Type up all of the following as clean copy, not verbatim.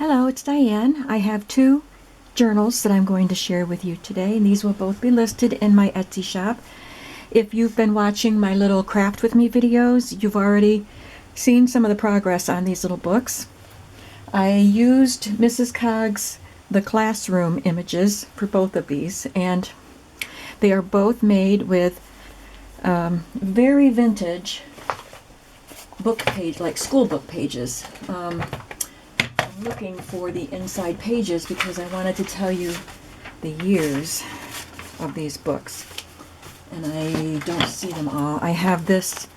Hello, it's Diane. I have two journals that I'm going to share with you today, and these will both be listed in my Etsy shop. If you've been watching my little craft with me videos, you've already seen some of the progress on these little books. I used Mrs. Cogs' The Classroom images for both of these, and they are both made with very vintage book page, like school book pages. I'm looking for the inside pages because I wanted to tell you the years of these books, and I don't see them all. I have this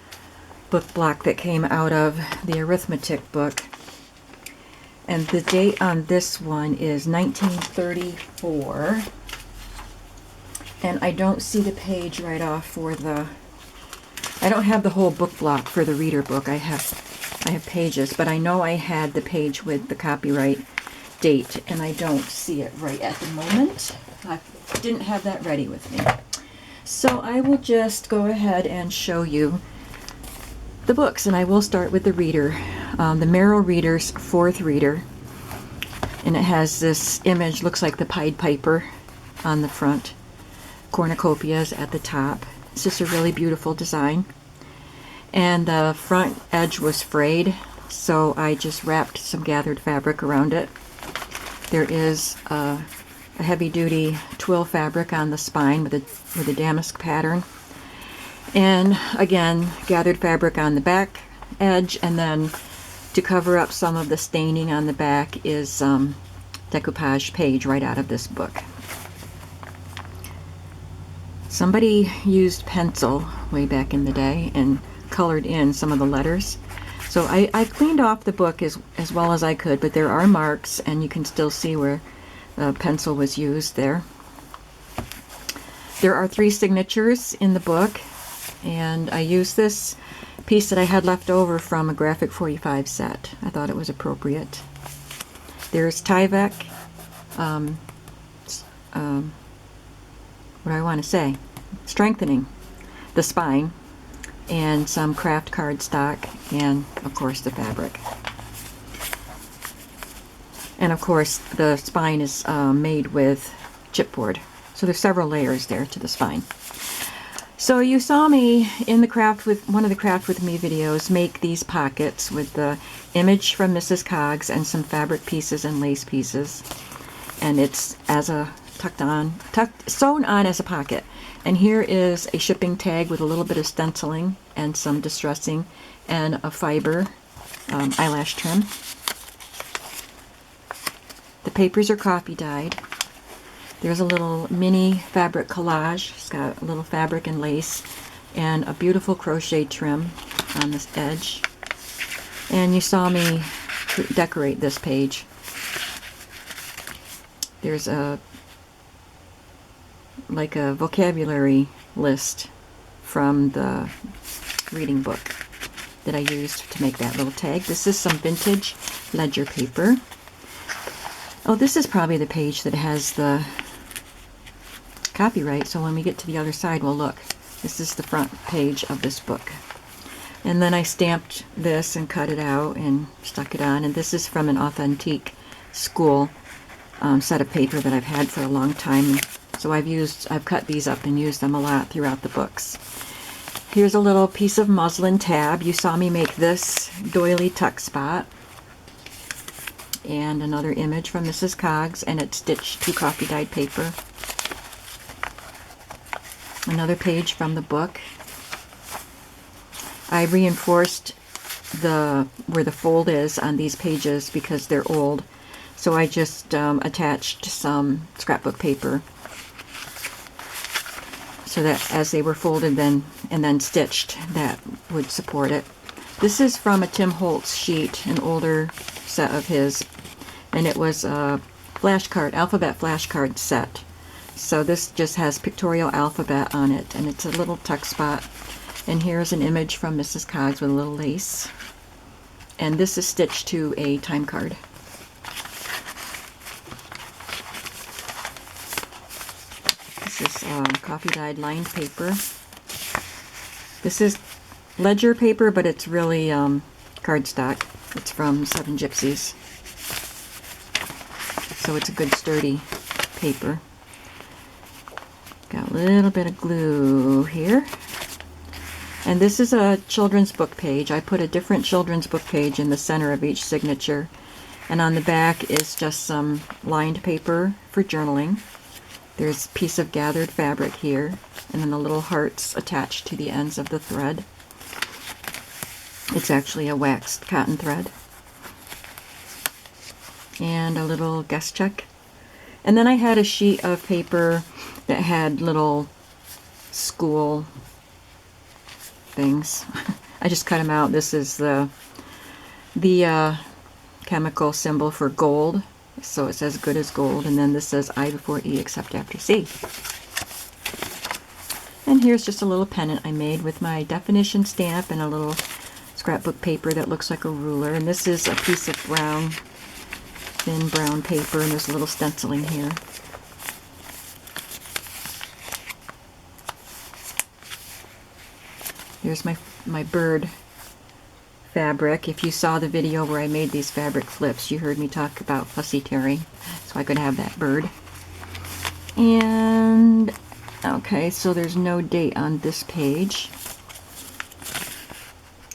book block that came out of the arithmetic book, and the date on this one is 1934, and I don't see the page right off for the, I don't have the whole book block for the reader book. I have pages, but I know I had the page with the copyright date, and I don't see it right at the moment. I didn't have that ready with me. So I will just go ahead and show you the books, and I will start with the reader. The Merrill Reader's Fourth Reader, and it has this image, looks like the Pied Piper on the front, cornucopias at the top. It's just a really beautiful design. And the front edge was frayed, so I just wrapped some gathered fabric around it. There is a heavy-duty twill fabric on the spine with a damask pattern. And again, gathered fabric on the back edge, and then to cover up some of the staining on the back is decoupage page right out of this book. Somebody used pencil way back in the day and colored in some of the letters. So I cleaned off the book as well as I could, but there are marks, and you can still see where the pencil was used there. There are 3 signatures in the book, and I used this piece that I had left over from a Graphic 45 set. I thought it was appropriate. There's Tyvek, what do I want to say? Strengthening the spine, and some craft cardstock, and of course the fabric. And of course the spine is made with chipboard, so there's several layers there to the spine. So you saw me in the one of the Craft With Me videos make these pockets with the image from Mrs. Cogs and some fabric pieces and lace pieces, and it's as a sewn on as a pocket. And here is a shipping tag with a little bit of stenciling and some distressing and a fiber eyelash trim. The papers are coffee dyed. There's a little mini fabric collage. It's got a little fabric and lace and a beautiful crochet trim on this edge. And you saw me decorate this page. There's like a vocabulary list from the reading book that I used to make that little tag. This is some vintage ledger paper. Oh, this is probably the page that has the copyright, so when we get to the other side, we'll look. This is the front page of this book. And then I stamped this and cut it out and stuck it on, and this is from an authentic school set of paper that I've had for a long time. So I've cut these up and used them a lot throughout the books. Here's a little piece of muslin tab. You saw me make this doily tuck spot. And another image from Mrs. Cogs, and it's stitched to coffee dyed paper. Another page from the book. I reinforced where the fold is on these pages because they're old. So I just attached some scrapbook paper, so that as they were folded and then stitched, that would support it. This is from a Tim Holtz sheet, an older set of his, and it was a alphabet flashcard set. So this just has pictorial alphabet on it, and it's a little tuck spot. And here's an image from Mrs. Cogs with a little lace. And this is stitched to a time card. This is coffee dyed lined paper. This is ledger paper, but it's really cardstock. It's from Seven Gypsies. so it's a good sturdy paper. Got a little bit of glue here. And this is a children's book page. I put a different children's book page in the center of each signature. And on the back is just some lined paper for journaling. There's a piece of gathered fabric here, and then the little hearts attached to the ends of the thread. It's actually a waxed cotton thread. And a little guest check. And then I had a sheet of paper that had little school things. I just cut them out. This is the chemical symbol for gold. So it says good as gold, and then this says I before E except after C. And here's just a little pennant I made with my definition stamp and a little scrapbook paper that looks like a ruler. And this is a piece of brown, thin brown paper, and there's a little stenciling here. Here's my bird fabric. If you saw the video where I made these fabric flips, you heard me talk about fussy tearing, so I could have that bird. And okay, so there's no date on this page.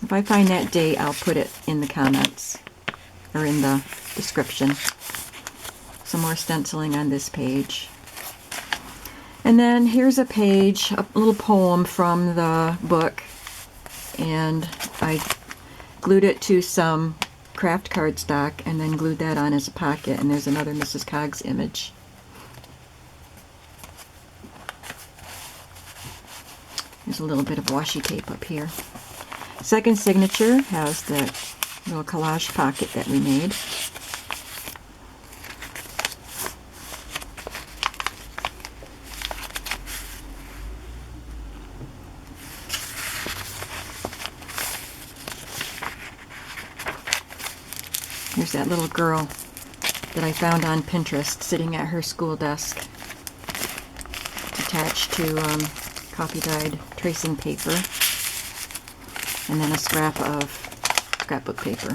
If I find that date, I'll put it in the comments or in the description. Some more stenciling on this page. And then here's a page, a little poem from the book, and I glued it to some craft cardstock and then glued that on as a pocket, and there's another Mrs. Cogs image. There's a little bit of washi tape up here. Second signature has that little collage pocket that we made. Here's that little girl that I found on Pinterest sitting at her school desk. It's attached to copy dyed tracing paper and then a scrap of scrapbook paper.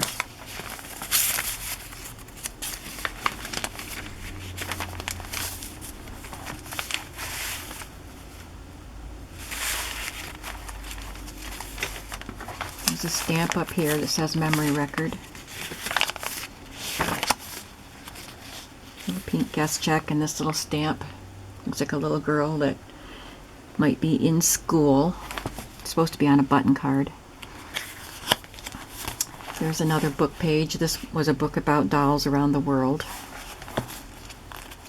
There's a stamp up here that says memory record. Little pink guest check and this little stamp. Looks like a little girl that might be in school. It's supposed to be on a button card. There's another book page. This was a book about dolls around the world.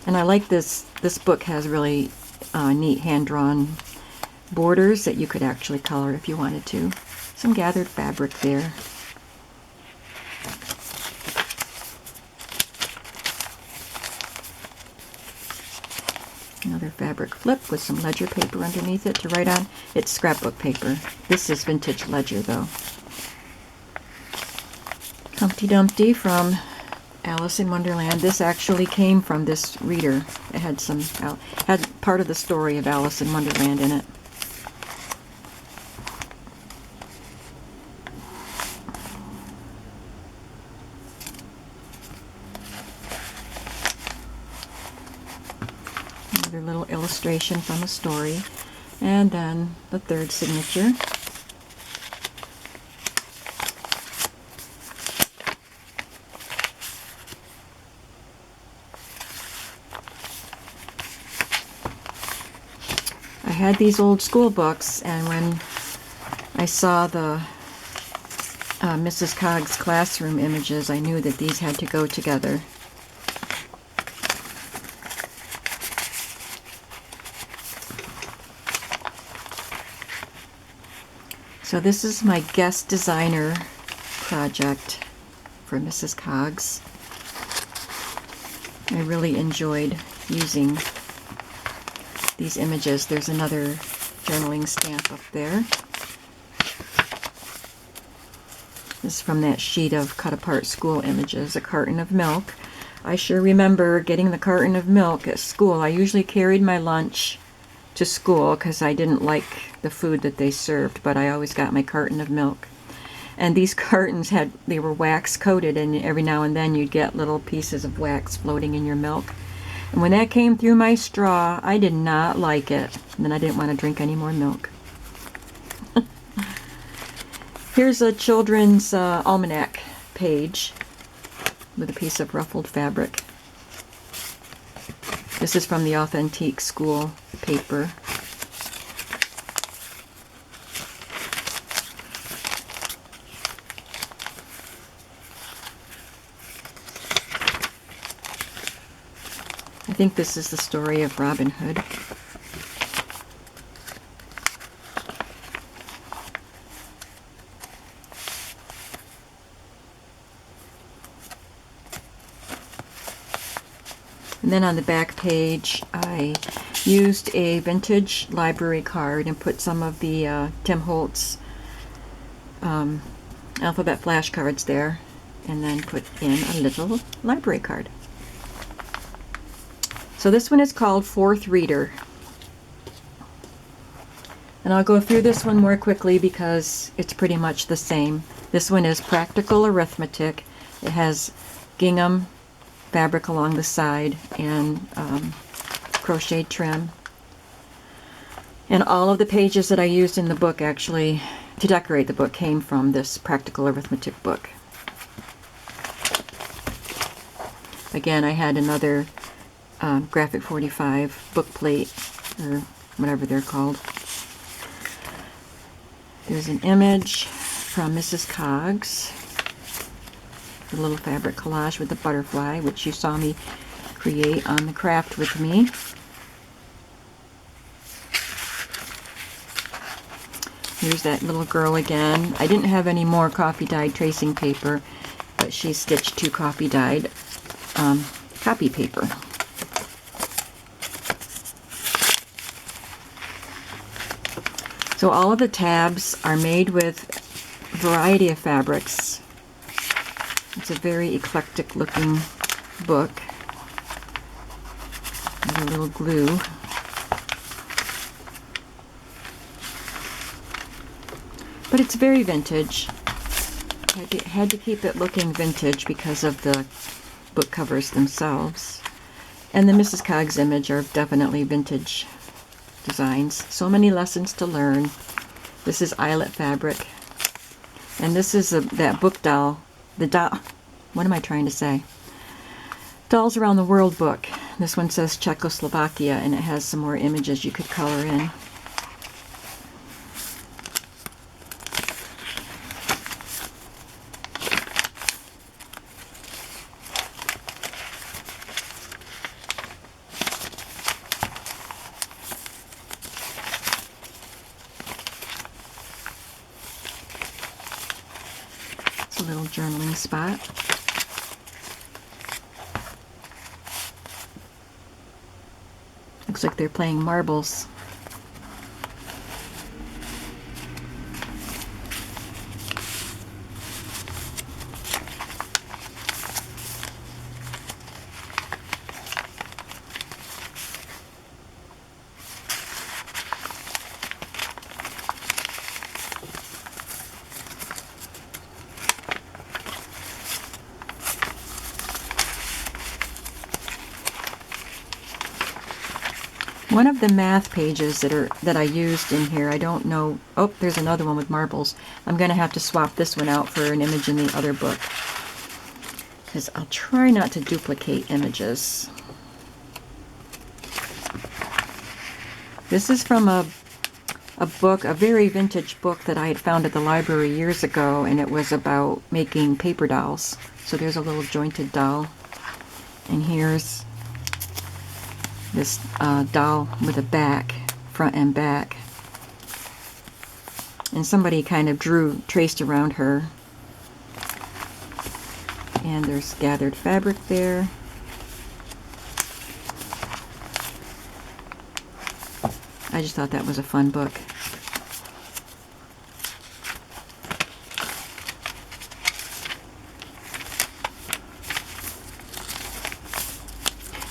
And I like this. This book has really neat hand-drawn borders that you could actually color if you wanted to. Some gathered fabric there. Another fabric flip with some ledger paper underneath it to write on. It's scrapbook paper. This is vintage ledger though. Humpty Dumpty from Alice in Wonderland. This actually came from this reader. It had had part of the story of Alice in Wonderland in it. Another little illustration from a story. And then the third signature. I had these old school books, and when I saw the Mrs. Cogs classroom images, I knew that these had to go together. So this is my guest designer project for Mrs. Cogs. I really enjoyed using these images. There's another journaling stamp up there. This is from that sheet of cut apart school images, a carton of milk. I sure remember getting the carton of milk at school. I usually carried my lunch to school because I didn't like the food that they served, but I always got my carton of milk. And these cartons they were wax coated, and every now and then you'd get little pieces of wax floating in your milk. And when that came through my straw, I did not like it. And then I didn't want to drink any more milk. Here's a children's almanac page with a piece of ruffled fabric. This is from the Authentique School paper. I think this is the story of Robin Hood. And then on the back page, I used a vintage library card and put some of the Tim Holtz alphabet flashcards there, and then put in a little library card. So this one is called Fourth Reader. And I'll go through this one more quickly because it's pretty much the same. This one is Practical Arithmetic. It has gingham fabric along the side and crochet trim. And all of the pages that I used in the book, actually, to decorate the book, came from this Practical Arithmetic book. Again, I had another Graphic 45 book plate, or whatever they're called. There's an image from Mrs. Cogs, the little fabric collage with the butterfly, which you saw me create on the craft with me. Here's that little girl again. I didn't have any more coffee dyed tracing paper, but she stitched 2 coffee dyed copy paper. So all of the tabs are made with a variety of fabrics. It's a very eclectic looking book. There's a little glue. But it's very vintage. I had to keep it looking vintage because of the book covers themselves. And the Mrs. Cogs image are definitely vintage designs. So many lessons to learn. This is eyelet fabric. And this is that book doll. The doll, what am I trying to say? Dolls Around the World book. This one says Czechoslovakia, and it has some more images you could color in. A little journaling spot. Looks like they're playing marbles. One of the math pages that I used in here, I don't know. Oh, there's another one with marbles. I'm going to have to swap this one out for an image in the other book, because I'll try not to duplicate images. This is from a book, a very vintage book that I had found at the library years ago, and it was about making paper dolls. So there's a little jointed doll, and here's this doll with a back, front and back. And somebody kind of traced around her. And there's gathered fabric there. I just thought that was a fun book.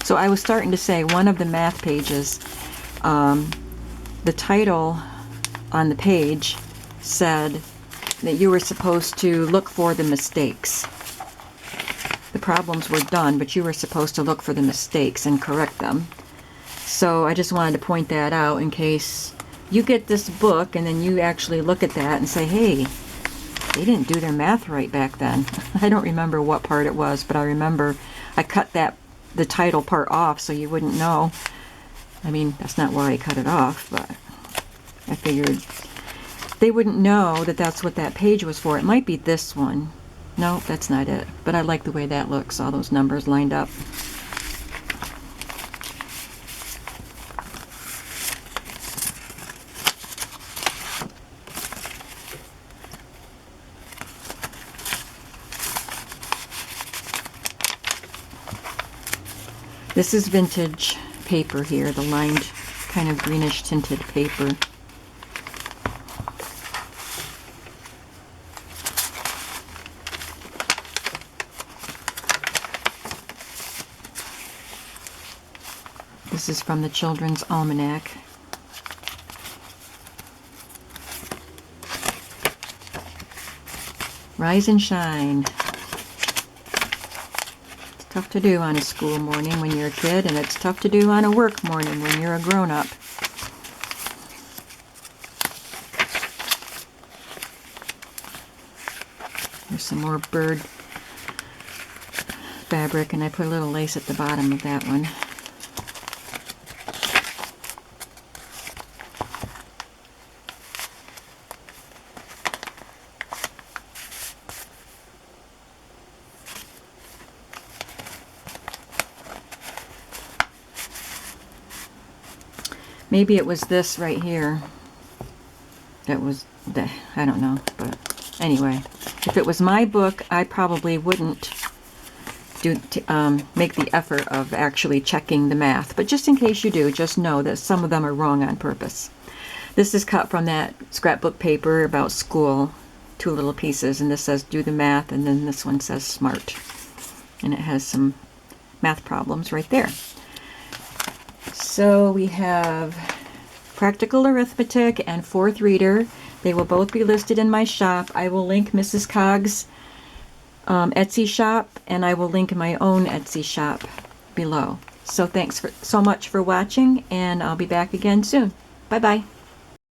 So I was starting to say, one of the math pages, the title on the page said that you were supposed to look for the mistakes. The problems were done, but you were supposed to look for the mistakes and correct them. So I just wanted to point that out in case you get this book and then you actually look at that and say, hey, they didn't do their math right back then. I don't remember what part it was, but I remember I cut the title part off so you wouldn't know. I mean, that's not why I cut it off, but I figured they wouldn't know that that's what that page was for. It might be this one. No, that's not it. But I like the way that looks, all those numbers lined up. This is vintage paper here, the lined kind of greenish tinted paper. This is from the Children's Almanac. Rise and shine. It's tough to do on a school morning when you're a kid, and it's tough to do on a work morning when you're a grown-up. There's some more bird fabric, and I put a little lace at the bottom of that one. Maybe it was this right here that was the, I don't know, but anyway, if it was my book, I probably wouldn't make the effort of actually checking the math. But just in case you do, just know that some of them are wrong on purpose. This is cut from that scrapbook paper about school, 2 little pieces, and this says do the math, and then this one says smart. And it has some math problems right there. So we have Practical Arithmetic and 4th Reader. They will both be listed in my shop. I will link Mrs. Cogs' Etsy shop, and I will link my own Etsy shop below. So thanks so much for watching, and I'll be back again soon. Bye-bye.